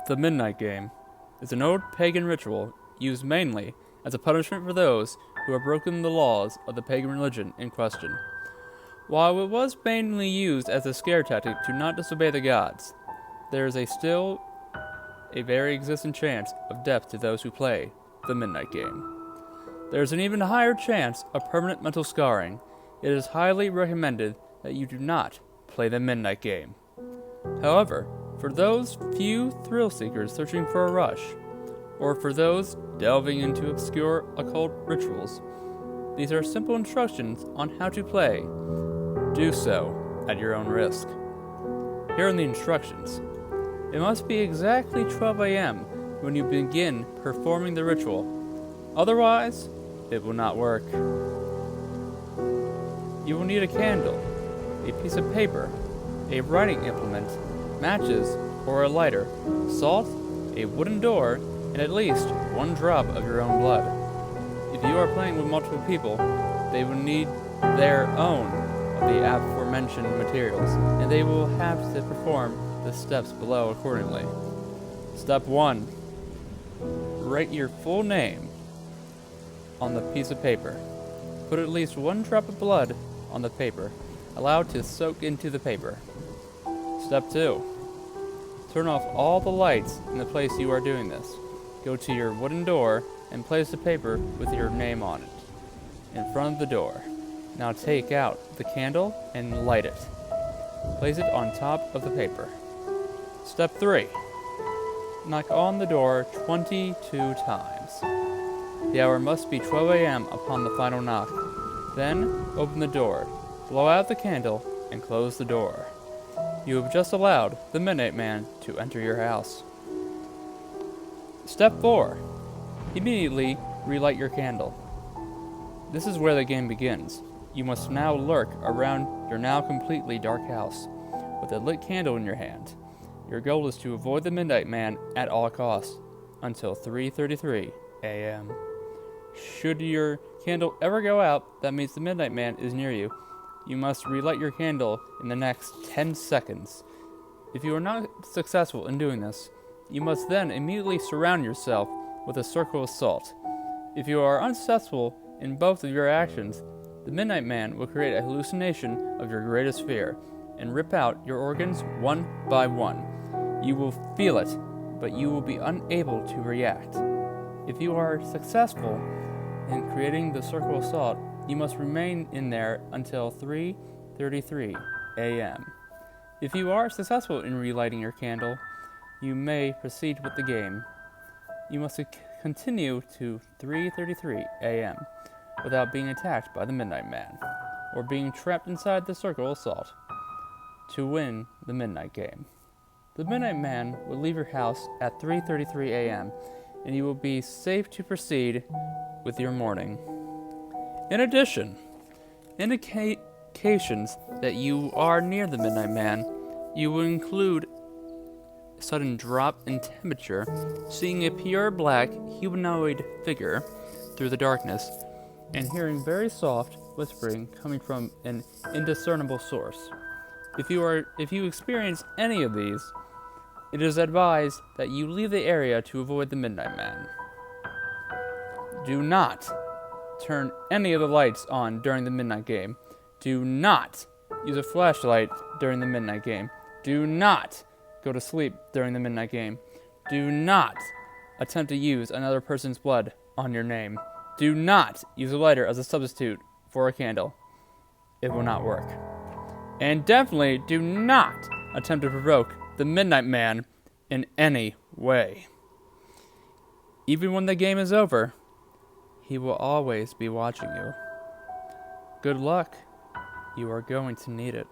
The mIdNiGhT game is an old pagan ritual used mainly as a punishment for those who have broken the laws of the pagan religion in question. While it was mainly used as a scare tactic to not disobey the gods, there is still a very existent chance of death to those who play the mIdNiGhT game. There is an even higher chance of permanent mental scarring. It is highly recommended that you do not play the mIdNiGhT game. However, for those few thrill seekers searching for a rush, or for those delving into obscure occult rituals, these are simple instructions on how to play. Do so at your own risk. Here are the instructions. It must be exactly 12 a.m. when you begin performing the ritual. Otherwise, it will not work. You will need a candle, a piece of paper, a writing implement, matches or a lighter, salt, a wooden door, and at least one drop of your own blood. If you are playing with multiple people, they will need their own of the aforementioned materials, and they will have to perform the steps below accordingly. Step 1. Write your full name on the piece of paper. Put at least one drop of blood on the paper. Allow it to soak into the paper. Step 2. Turn off all the lights in the place you are doing this. Go to your wooden door and place the paper with your name on it in front of the door. Now take out the candle and light it. Place it on top of the paper. Step 3. Knock on the door 22 times. The hour must be 12 a.m. upon the final knock. Then open the door, blow out the candle, and close the door. You have just allowed the mIdNiGhT Man to enter your house. Step 4. Immediately relight your candle. This is where the game begins. You must now lurk around your now completely dark house with a lit candle in your hand. Your goal is to avoid the mIdNiGhT Man at all costs until 3:33 a.m. Should your candle ever go out, that means the mIdNiGhT Man is near you. You must relight your candle in the next 10 seconds. If you are not successful in doing this, you must then immediately surround yourself with a circle of salt. If you are unsuccessful in both of your actions, the mIdNiGhT Man will create a hallucination of your greatest fear and rip out your organs one by one. You will feel it, but you will be unable to react. If you are successful in creating the circle of salt, you must remain in there until 3:33 a.m. If you are successful in relighting your candle, you may proceed with the game. You must continue to 3:33 a.m. without being attacked by the mIdNiGhT Man, or being trapped inside the circle of salt, to win the mIdNiGhT game. The mIdNiGhT Man will leave your house at 3:33 a.m., and you will be safe to proceed with your morning. In addition, indications that you are near the mIdNiGhT Man, you will include a sudden drop in temperature, seeing a pure black humanoid figure through the darkness, and hearing very soft whispering coming from an indiscernible source. If you experience any of these, it is advised that you leave the area to avoid the mIdNiGhT Man. Do not turn any of the lights on during the mIdNiGhT game. Do not use a flashlight during the mIdNiGhT game. Do not go to sleep during the mIdNiGhT game. Do not attempt to use another person's blood on your name. Do not use a lighter as a substitute for a candle. It will not work. And definitely do not attempt to provoke the mIdNiGhT Man in any way. Even when the game is over, he will always be watching you. Good luck. You are going to need it.